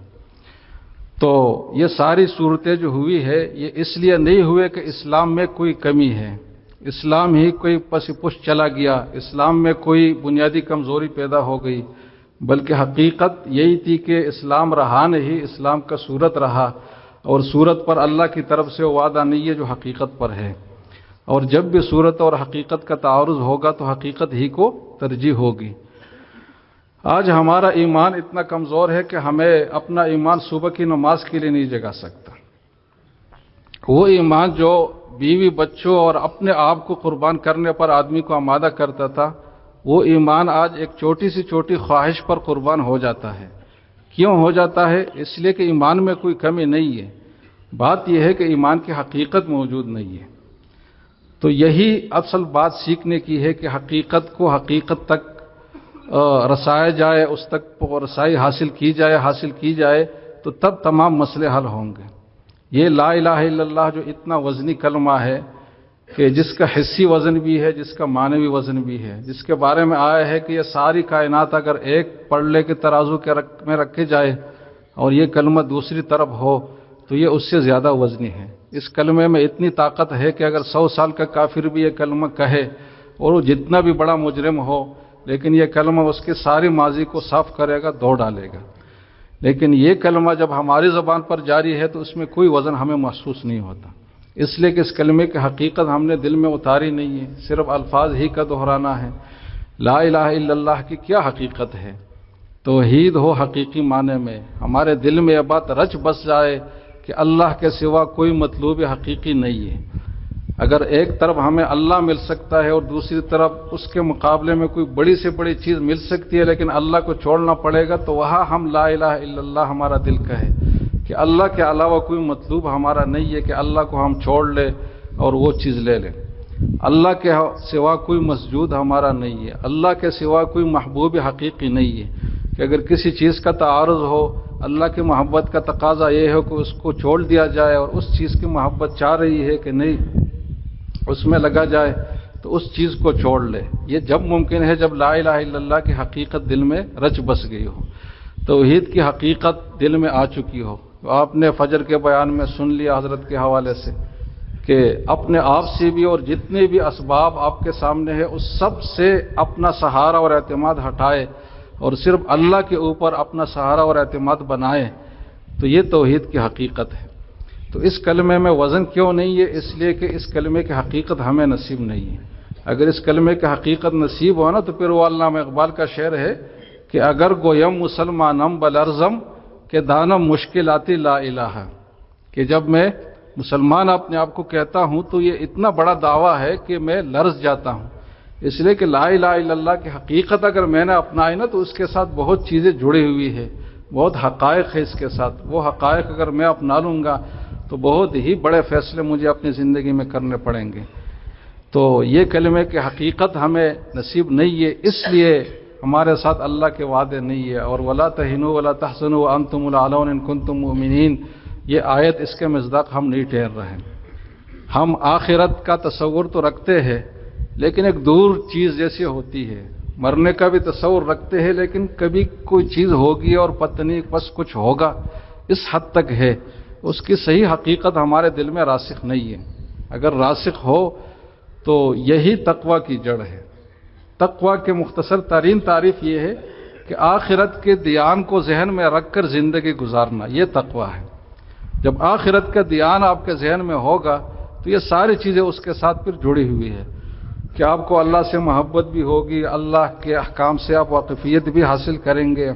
تو یہ ساری صورتیں جو ہوئی ہے یہ اس لیے نہیں ہوئے کہ اسلام میں کوئی کمی ہے، اسلام ہی کوئی پس پش چلا گیا، اسلام میں کوئی بنیادی کمزوری پیدا ہو گئی، بلکہ حقیقت یہی تھی کہ اسلام رہا نہیں، اسلام کا صورت رہا، اور صورت پر اللہ کی طرف سے وعدہ نہیں ہے جو حقیقت پر ہے۔ اور جب بھی صورت اور حقیقت کا تعارض ہوگا تو حقیقت ہی کو ترجیح ہوگی۔ آج ہمارا ایمان اتنا کمزور ہے کہ ہمیں اپنا ایمان صبح کی نماز کے لیے نہیں جگا سکتا۔ وہ ایمان جو بیوی بچوں اور اپنے آپ کو قربان کرنے پر آدمی کو آمادہ کرتا تھا، وہ ایمان آج ایک چھوٹی سی چھوٹی خواہش پر قربان ہو جاتا ہے کیوں ہو جاتا ہے؟ اس لیے کہ ایمان میں کوئی کمی نہیں ہے، بات یہ ہے کہ ایمان کی حقیقت موجود نہیں ہے۔ تو یہی اصل بات سیکھنے کی ہے کہ حقیقت کو حقیقت تک رسایا جائے، اس تک رسائی حاصل کی جائے تو تب تمام مسئلے حل ہوں گے۔ یہ لا الہ الا اللہ جو اتنا وزنی کلمہ ہے کہ جس کا حسی وزن بھی ہے، جس کا معنوی وزن بھی ہے، جس کے بارے میں آیا ہے کہ یہ ساری کائنات اگر ایک پلڑے کے ترازو میں رکھے جائے اور یہ کلمہ دوسری طرف ہو تو یہ اس سے زیادہ وزنی ہے۔ اس کلمے میں اتنی طاقت ہے کہ اگر 100 سال کا کافر بھی یہ کلمہ کہے اور وہ جتنا بھی بڑا مجرم ہو، لیکن یہ کلمہ اس کے ساری ماضی کو صاف کرے گا، دھو ڈالے گا۔ لیکن یہ کلمہ جب ہماری زبان پر جاری ہے تو اس میں کوئی وزن ہمیں محسوس نہیں ہوتا، اس لیے کہ اس کلمے کی حقیقت ہم نے دل میں اتاری نہیں ہے، صرف الفاظ ہی کا دہرانا ہے۔ لا الہ الا اللہ کی کیا حقیقت ہے؟ توحید ہو حقیقی معنی میں، ہمارے دل میں یہ بات رچ بس جائے کہ اللہ کے سوا کوئی مطلوب حقیقی نہیں ہے۔ اگر ایک طرف ہمیں اللہ مل سکتا ہے اور دوسری طرف اس کے مقابلے میں کوئی بڑی سے بڑی چیز مل سکتی ہے لیکن اللہ کو چھوڑنا پڑے گا، تو وہاں ہم لا الہ الا اللہ ہمارا دل کہے کہ اللہ کے علاوہ کوئی مطلوب ہمارا نہیں ہے کہ اللہ کو ہم چھوڑ لیں اور وہ چیز لے لیں۔ اللہ کے سوا کوئی مسجود ہمارا نہیں ہے، اللہ کے سوا کوئی محبوب حقیقی نہیں ہے کہ اگر کسی چیز کا تعارض ہو، اللہ کی محبت کا تقاضا یہ ہے کہ اس کو چھوڑ دیا جائے اور اس چیز کی محبت چاہ رہی ہے کہ نہیں اس میں لگا جائے تو اس چیز کو چھوڑ لے۔ یہ جب ممکن ہے جب لا الہ الا اللہ کی حقیقت دل میں رچ بس گئی ہو، توحید کی حقیقت دل میں آ چکی ہو۔ آپ نے فجر کے بیان میں سن لیا حضرت کے حوالے سے کہ اپنے آپ سے بھی اور جتنے بھی اسباب آپ کے سامنے ہے اس سب سے اپنا سہارا اور اعتماد ہٹائے اور صرف اللہ کے اوپر اپنا سہارا اور اعتماد بنائے، تو یہ توحید کی حقیقت ہے۔ تو اس کلمے میں وزن کیوں نہیں ہے؟ اس لیے کہ اس کلمے کی حقیقت ہمیں نصیب نہیں ہے۔ اگر اس کلمے کی حقیقت نصیب ہو نا تو پھر وہ علامہ اقبال کا شعر ہے کہ اگر گویم مسلمانم بلرزم کہ دانم مشکلاتی لا الہ، کہ جب میں مسلمان اپنے آپ کو کہتا ہوں تو یہ اتنا بڑا دعویٰ ہے کہ میں لرز جاتا ہوں، اس لیے کہ لا الہ الا اللہ کی حقیقت اگر میں نے اپنائی نا تو اس کے ساتھ بہت چیزیں جڑی ہوئی ہے، بہت حقائق ہے اس کے ساتھ۔ وہ حقائق اگر میں اپنا لوں گا تو بہت ہی بڑے فیصلے مجھے اپنی زندگی میں کرنے پڑیں گے۔ تو یہ کلمے کی حقیقت ہمیں نصیب نہیں ہے، اس لیے ہمارے ساتھ اللہ کے وعدے نہیں ہے۔ اور وَلَا تَهِنُوا وَلَا تَحْزَنُوا وَأَنْتُمُ الْأَعْلَوْنَ إِن كُنتُم مُؤْمِنِينَ، یہ آیت اس کے مصداق ہم نہیں ٹھہر رہے ہیں۔ ہم آخرت کا تصور تو رکھتے ہیں لیکن ایک دور چیز جیسی ہوتی ہے، مرنے کا بھی تصور رکھتے ہیں لیکن کبھی کوئی چیز ہوگی اور پتہ نہیں بس کچھ ہوگا، اس حد تک ہے۔ اس کی صحیح حقیقت ہمارے دل میں راسخ نہیں ہے۔ اگر راسخ ہو تو یہی تقویٰ کی جڑ ہے۔ تقویٰ کے مختصر ترین تعریف یہ ہے کہ آخرت کے دیان کو ذہن میں رکھ کر زندگی گزارنا، یہ تقویٰ ہے۔ جب آخرت کا دیان آپ کے ذہن میں ہوگا تو یہ ساری چیزیں اس کے ساتھ پھر جڑی ہوئی ہے کہ آپ کو اللہ سے محبت بھی ہوگی، اللہ کے احکام سے آپ واقفیت بھی حاصل کریں گے،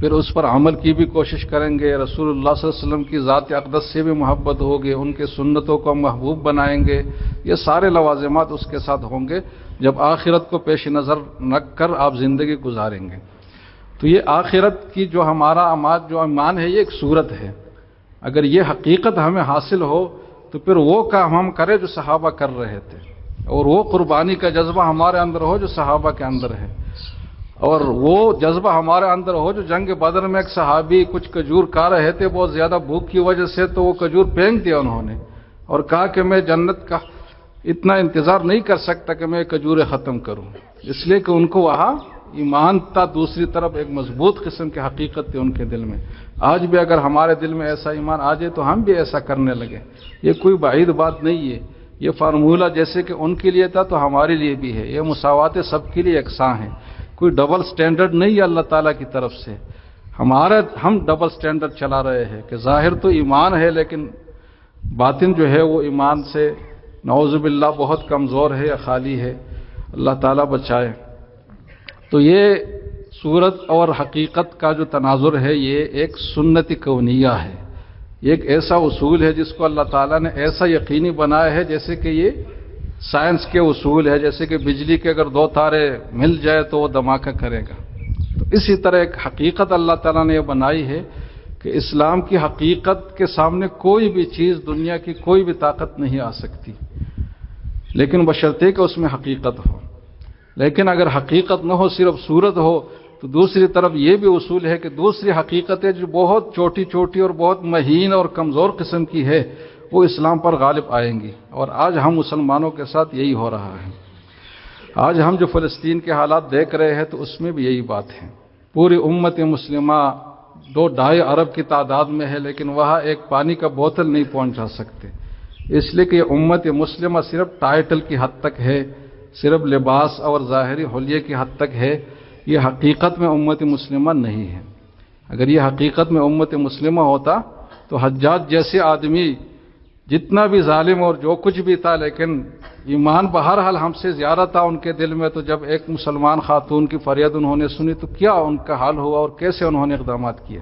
پھر اس پر عمل کی بھی کوشش کریں گے، رسول اللہ صلی اللہ علیہ وسلم کی ذات اقدس سے بھی محبت ہوگی، ان کے سنتوں کو محبوب بنائیں گے۔ یہ سارے لوازمات اس کے ساتھ ہوں گے جب آخرت کو پیش نظر رکھ کر آپ زندگی گزاریں گے۔ تو یہ آخرت کی جو ہمارا جو ایمان ہے یہ ایک صورت ہے۔ اگر یہ حقیقت ہمیں حاصل ہو تو پھر وہ کام ہم کریں جو صحابہ کر رہے تھے، اور وہ قربانی کا جذبہ ہمارے اندر ہو جو صحابہ کے اندر ہے، اور وہ جذبہ ہمارے اندر ہو جو جنگ بدر میں ایک صحابی کچھ کھجور کھا رہے تھے بہت زیادہ بھوک کی وجہ سے، تو وہ کھجور پھینک دیا انہوں نے اور کہا کہ میں جنت کا اتنا انتظار نہیں کر سکتا کہ میں کھجوریں ختم کروں، اس لیے کہ ان کو وہاں ایمان تھا، دوسری طرف ایک مضبوط قسم کی حقیقت تھی ان کے دل میں۔ آج بھی اگر ہمارے دل میں ایسا ایمان آ جائے تو ہم بھی ایسا کرنے لگے، یہ کوئی بعید بات نہیں ہے۔ یہ فارمولہ جیسے کہ ان کے لیے تھا تو ہمارے لیے بھی ہے، یہ مساوات سب کے لیے یکساں ہے، کوئی ڈبل سٹینڈرڈ نہیں ہے اللہ تعالیٰ کی طرف سے۔ ہم ڈبل سٹینڈرڈ چلا رہے ہیں کہ ظاہر تو ایمان ہے لیکن باطن جو ہے وہ ایمان سے نعوذ باللہ بہت کمزور ہے یا خالی ہے، اللہ تعالیٰ بچائے۔ تو یہ صورت اور حقیقت کا جو تناظر ہے یہ ایک سنت کونیہ ہے، یہ ایک ایسا اصول ہے جس کو اللہ تعالیٰ نے ایسا یقینی بنایا ہے جیسے کہ یہ سائنس کے اصول ہے، جیسے کہ بجلی کے اگر دو تارے مل جائے تو وہ دھماکہ کرے گا۔ تو اسی طرح ایک حقیقت اللہ تعالیٰ نے یہ بنائی ہے کہ اسلام کی حقیقت کے سامنے کوئی بھی چیز دنیا کی کوئی بھی طاقت نہیں آ سکتی، لیکن بشرطے کہ اس میں حقیقت ہو۔ لیکن اگر حقیقت نہ ہو، صرف صورت ہو، تو دوسری طرف یہ بھی اصول ہے کہ دوسری حقیقتیں جو بہت چھوٹی چھوٹی اور بہت مہین اور کمزور قسم کی ہے وہ اسلام پر غالب آئیں گی، اور آج ہم مسلمانوں کے ساتھ یہی ہو رہا ہے۔ آج ہم جو فلسطین کے حالات دیکھ رہے ہیں تو اس میں بھی یہی بات ہے۔ پوری امت مسلمہ 2-2.5 ارب کی تعداد میں ہے، لیکن وہاں ایک پانی کا بوتل نہیں پہنچا سکتے، اس لیے کہ یہ امت مسلمہ صرف ٹائٹل کی حد تک ہے، صرف لباس اور ظاہری حلیے کی حد تک ہے، یہ حقیقت میں امت مسلمہ نہیں ہے۔ اگر یہ حقیقت میں امت مسلمہ ہوتا تو حجاج جیسے آدمی جتنا بھی ظالم اور جو کچھ بھی تھا، لیکن ایمان بہرحال ہم سے زیادہ تھا ان کے دل میں، تو جب ایک مسلمان خاتون کی فریاد انہوں نے سنی تو کیا ان کا حال ہوا اور کیسے انہوں نے اقدامات کیے۔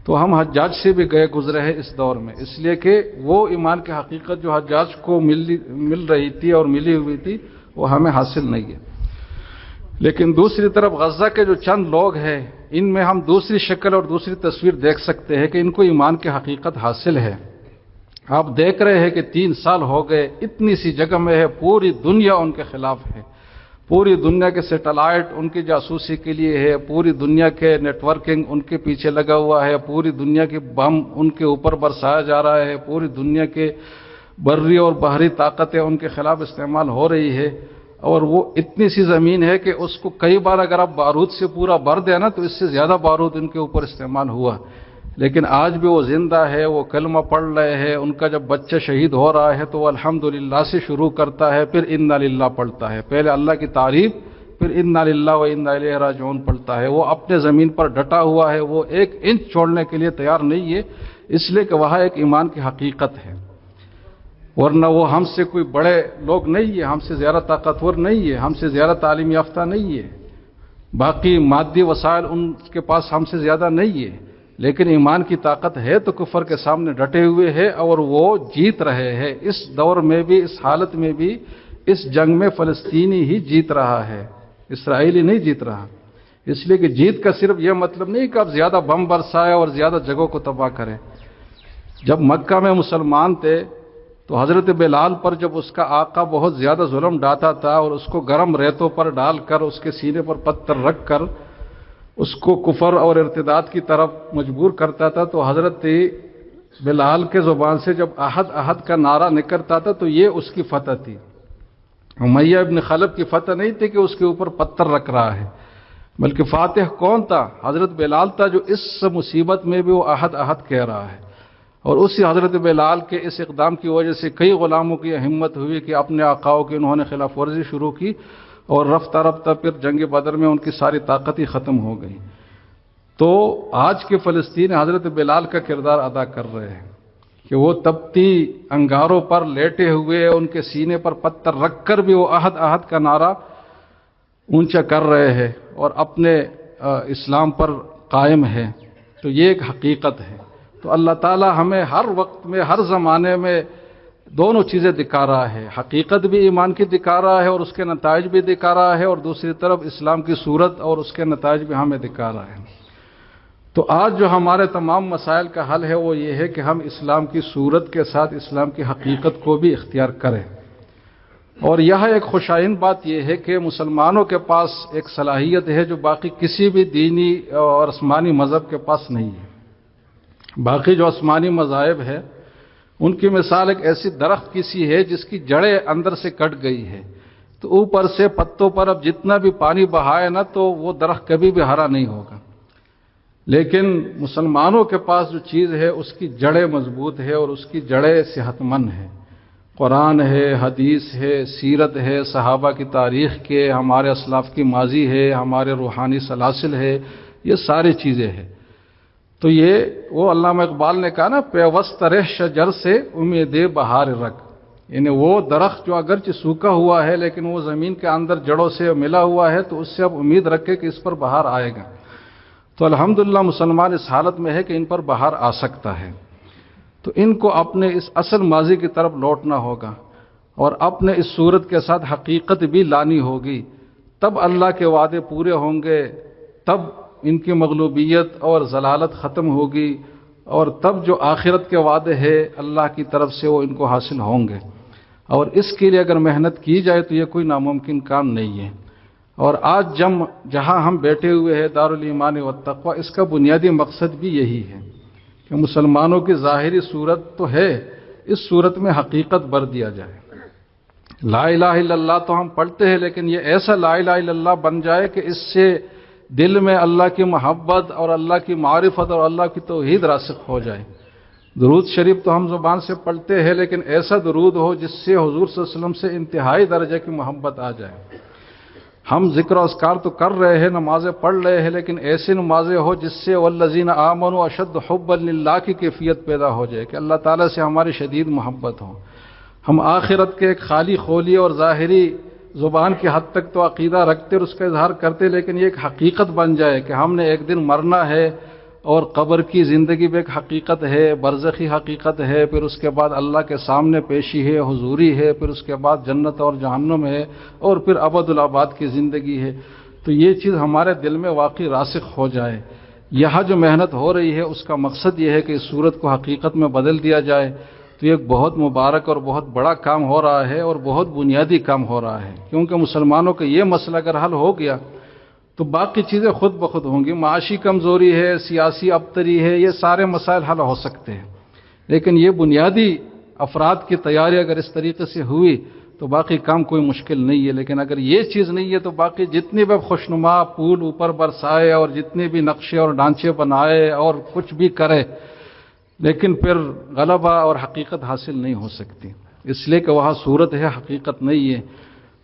تو ہم حجاج سے بھی گئے گزرے ہیں اس دور میں، اس لیے کہ وہ ایمان کی حقیقت جو حجاج کو مل رہی تھی اور ملی ہوئی تھی وہ ہمیں حاصل نہیں ہے۔ لیکن دوسری طرف غزہ کے جو چند لوگ ہیں، ان میں ہم دوسری شکل اور دوسری تصویر دیکھ سکتے ہیں کہ ان کو ایمان کی حقیقت حاصل ہے۔ آپ دیکھ رہے ہیں کہ 3 سال ہو گئے، اتنی سی جگہ میں ہے، پوری دنیا ان کے خلاف ہے، پوری دنیا کے سیٹلائٹ ان کی جاسوسی کے لیے ہے، پوری دنیا کے نیٹ ورکنگ ان کے پیچھے لگا ہوا ہے، پوری دنیا کے بم ان کے اوپر برسایا جا رہا ہے، پوری دنیا کے بری اور بحری طاقتیں ان کے خلاف استعمال ہو رہی ہے، اور وہ اتنی سی زمین ہے کہ اس کو کئی بار اگر آپ بارود سے پورا بھر دیں نا تو اس سے زیادہ بارود ان کے اوپر استعمال ہوا، لیکن آج بھی وہ زندہ ہے، وہ کلمہ پڑھ رہے ہیں۔ ان کا جب بچہ شہید ہو رہا ہے تو وہ الحمدللہ سے شروع کرتا ہے، پھر انا للہ پڑھتا ہے، پہلے اللہ کی تعریف پھر انا للہ و انا الیہ راجعون پڑھتا ہے۔ وہ اپنے زمین پر ڈٹا ہوا ہے، وہ 1 انچ چھوڑنے کے لیے تیار نہیں ہے، اس لیے کہ وہاں ایک ایمان کی حقیقت ہے، ورنہ وہ ہم سے کوئی بڑے لوگ نہیں ہے، ہم سے زیادہ طاقتور نہیں ہے، ہم سے زیادہ تعلیم یافتہ نہیں ہے، باقی مادی وسائل ان کے پاس ہم سے زیادہ نہیں ہے، لیکن ایمان کی طاقت ہے تو کفر کے سامنے ڈٹے ہوئے ہیں اور وہ جیت رہے ہیں۔ اس دور میں بھی، اس حالت میں بھی، اس جنگ میں فلسطینی ہی جیت رہا ہے، اسرائیلی نہیں جیت رہا، اس لیے کہ جیت کا صرف یہ مطلب نہیں کہ آپ زیادہ بم برسائے اور زیادہ جگہوں کو تباہ کریں۔ جب مکہ میں مسلمان تھے تو حضرت بلال پر جب اس کا آقا بہت زیادہ ظلم ڈھاتا تھا اور اس کو گرم ریتوں پر ڈال کر اس کے سینے پر پتھر رکھ کر اس کو کفر اور ارتداد کی طرف مجبور کرتا تھا، تو حضرت بلال کے زبان سے جب احد احد کا نعرہ نکلتا تھا تو یہ اس کی فتح تھی۔ امیہ ابن خلف کی فتح نہیں تھی کہ اس کے اوپر پتھر رکھ رہا ہے، بلکہ فاتح کون تھا؟ حضرت بلال تھا، جو اس مصیبت میں بھی وہ احد احد کہہ رہا ہے، اور اسی حضرت بلال کے اس اقدام کی وجہ سے کئی غلاموں کی ہمت ہوئی کہ اپنے آقاؤں کی انہوں نے خلاف ورزی شروع کی، اور رفتہ رفتہ پھر جنگ بدر میں ان کی ساری طاقت ہی ختم ہو گئی۔ تو آج کے فلسطین حضرت بلال کا کردار ادا کر رہے ہیں کہ وہ تپتی انگاروں پر لیٹے ہوئے ان کے سینے پر پتھر رکھ کر بھی وہ احد احد کا نعرہ اونچا کر رہے ہیں اور اپنے اسلام پر قائم ہے۔ تو یہ ایک حقیقت ہے۔ تو اللہ تعالی ہمیں ہر وقت میں، ہر زمانے میں دونوں چیزیں دکھا رہا ہے، حقیقت بھی ایمان کی دکھا رہا ہے اور اس کے نتائج بھی دکھا رہا ہے، اور دوسری طرف اسلام کی صورت اور اس کے نتائج بھی ہمیں دکھا رہا ہے۔ تو آج جو ہمارے تمام مسائل کا حل ہے وہ یہ ہے کہ ہم اسلام کی صورت کے ساتھ اسلام کی حقیقت کو بھی اختیار کریں۔ اور یہاں ایک خوشائن بات یہ ہے کہ مسلمانوں کے پاس ایک صلاحیت ہے جو باقی کسی بھی دینی اور آسمانی مذہب کے پاس نہیں ہے۔ باقی جو آسمانی مذاہب ہے ان کی مثال ایک ایسی درخت کی سی ہے جس کی جڑیں اندر سے کٹ گئی ہے، تو اوپر سے پتوں پر اب جتنا بھی پانی بہائے نا تو وہ درخت کبھی بھی ہرا نہیں ہوگا۔ لیکن مسلمانوں کے پاس جو چیز ہے اس کی جڑیں مضبوط ہے اور اس کی جڑیں صحت مند ہے، قرآن ہے، حدیث ہے، سیرت ہے، صحابہ کی تاریخ کے، ہمارے اسلاف کی ماضی ہے، ہمارے روحانی سلاسل ہے، یہ ساری چیزیں ہیں۔ تو یہ وہ علامہ اقبال نے کہا نا، پیوست رہ شجر سے امید بہار رکھ، یعنی وہ درخت جو اگرچہ سوکھا ہوا ہے لیکن وہ زمین کے اندر جڑوں سے ملا ہوا ہے، تو اس سے اب امید رکھے کہ اس پر بہار آئے گا۔ تو الحمدللہ مسلمان اس حالت میں ہے کہ ان پر بہار آ سکتا ہے۔ تو ان کو اپنے اس اصل ماضی کی طرف لوٹنا ہوگا اور اپنے اس صورت کے ساتھ حقیقت بھی لانی ہوگی، تب اللہ کے وعدے پورے ہوں گے، تب ان کی مغلوبیت اور ضلالت ختم ہوگی، اور تب جو آخرت کے وعدے ہیں اللہ کی طرف سے وہ ان کو حاصل ہوں گے، اور اس کے لیے اگر محنت کی جائے تو یہ کوئی ناممکن کام نہیں ہے۔ اور آج جہاں ہم بیٹھے ہوئے ہیں دارالایمان والتقوی، اس کا بنیادی مقصد بھی یہی ہے کہ مسلمانوں کی ظاہری صورت تو ہے، اس صورت میں حقیقت بھر دیا جائے۔ لا الہ الا اللہ تو ہم پڑھتے ہیں، لیکن یہ ایسا لا الہ الا اللہ بن جائے کہ اس سے دل میں اللہ کی محبت اور اللہ کی معرفت اور اللہ کی توحید راسخ ہو جائے۔ درود شریف تو ہم زبان سے پڑھتے ہیں، لیکن ایسا درود ہو جس سے حضور صلی اللہ علیہ وسلم سے انتہائی درجے کی محبت آ جائے۔ ہم ذکر و اذکار تو کر رہے ہیں، نمازیں پڑھ رہے ہیں، لیکن ایسی نمازیں ہو جس سے والذین آمنوا اشد حبا للہ کی کیفیت پیدا ہو جائے کہ اللہ تعالیٰ سے ہماری شدید محبت ہو۔ ہم آخرت کے ایک خالی خولی اور ظاہری زبان کی حد تک تو عقیدہ رکھتے اور اس کا اظہار کرتے، لیکن یہ ایک حقیقت بن جائے کہ ہم نے ایک دن مرنا ہے، اور قبر کی زندگی بھی ایک حقیقت ہے، برزخی حقیقت ہے، پھر اس کے بعد اللہ کے سامنے پیشی ہے، حضوری ہے، پھر اس کے بعد جنت اور جہنم ہے، اور پھر ابد الآباد کی زندگی ہے۔ تو یہ چیز ہمارے دل میں واقعی راسخ ہو جائے۔ یہاں جو محنت ہو رہی ہے اس کا مقصد یہ ہے کہ اس صورت کو حقیقت میں بدل دیا جائے۔ تو یہ ایک بہت مبارک اور بہت بڑا کام ہو رہا ہے، اور بہت بنیادی کام ہو رہا ہے، کیونکہ مسلمانوں کا یہ مسئلہ اگر حل ہو گیا تو باقی چیزیں خود بخود ہوں گی۔ معاشی کمزوری ہے، سیاسی ابتری ہے، یہ سارے مسائل حل ہو سکتے ہیں، لیکن یہ بنیادی افراد کی تیاری اگر اس طریقے سے ہوئی تو باقی کام کوئی مشکل نہیں ہے۔ لیکن اگر یہ چیز نہیں ہے تو باقی جتنی بھی خوشنما پھول اوپر برسائے اور جتنے بھی نقشے اور ڈھانچے بنائے اور کچھ بھی کرے، لیکن پھر غلبہ اور حقیقت حاصل نہیں ہو سکتی، اس لیے کہ وہاں صورت ہے، حقیقت نہیں ہے۔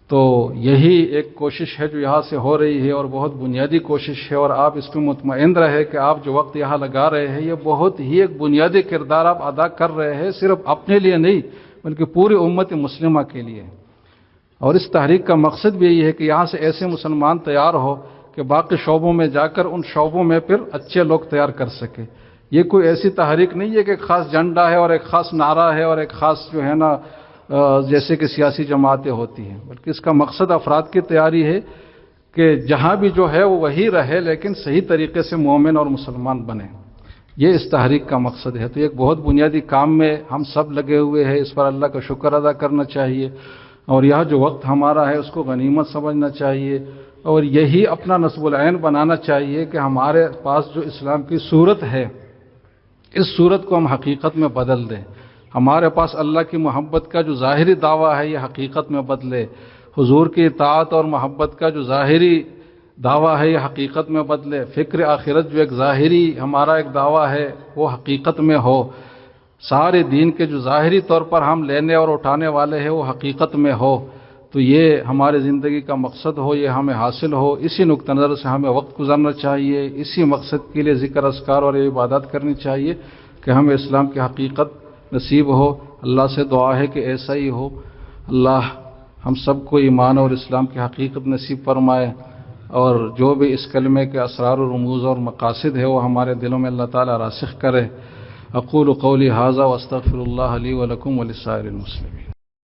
تو یہی ایک کوشش ہے جو یہاں سے ہو رہی ہے، اور بہت بنیادی کوشش ہے، اور آپ اس میں مطمئن رہے کہ آپ جو وقت یہاں لگا رہے ہیں یہ بہت ہی ایک بنیادی کردار آپ ادا کر رہے ہیں، صرف اپنے لیے نہیں بلکہ پوری امت مسلمہ کے لیے۔ اور اس تحریک کا مقصد بھی یہی ہے کہ یہاں سے ایسے مسلمان تیار ہو کہ باقی شعبوں میں جا کر ان شعبوں میں پھر اچھے لوگ تیار کر سکے۔ یہ کوئی ایسی تحریک نہیں ہے کہ ایک خاص جھنڈا ہے اور ایک خاص نعرہ ہے اور ایک خاص جو ہے نا جیسے کہ سیاسی جماعتیں ہوتی ہیں، بلکہ اس کا مقصد افراد کی تیاری ہے کہ جہاں بھی جو ہے وہ وہی رہے، لیکن صحیح طریقے سے مومن اور مسلمان بنے۔ یہ اس تحریک کا مقصد ہے۔ تو ایک بہت بنیادی کام میں ہم سب لگے ہوئے ہیں، اس پر اللہ کا شکر ادا کرنا چاہیے، اور یہاں جو وقت ہمارا ہے اس کو غنیمت سمجھنا چاہیے، اور یہی اپنا نصب العین بنانا چاہیے کہ ہمارے پاس جو اسلام کی صورت ہے اس صورت کو ہم حقیقت میں بدل دیں۔ ہمارے پاس اللہ کی محبت کا جو ظاہری دعویٰ ہے یہ حقیقت میں بدلے، حضور کی اطاعت اور محبت کا جو ظاہری دعویٰ ہے یہ حقیقت میں بدلے، فکر آخرت جو ایک ظاہری ہمارا ایک دعویٰ ہے وہ حقیقت میں ہو، سارے دین کے جو ظاہری طور پر ہم لینے اور اٹھانے والے ہیں وہ حقیقت میں ہو۔ تو یہ ہماری زندگی کا مقصد ہو، یہ ہمیں حاصل ہو، اسی نقطہ نظر سے ہمیں وقت گزارنا چاہیے، اسی مقصد کے لیے ذکر اذکار اور عبادات کرنی چاہیے کہ ہمیں اسلام کی حقیقت نصیب ہو۔ اللہ سے دعا ہے کہ ایسا ہی ہو۔ اللہ ہم سب کو ایمان اور اسلام کی حقیقت نصیب فرمائے، اور جو بھی اس کلمے کے اسرار و رموز اور مقاصد ہے وہ ہمارے دلوں میں اللہ تعالی راسخ کرے۔ اقول قولی ھذا واستغفر اللہ لی ولکم ولسائر المسلمین۔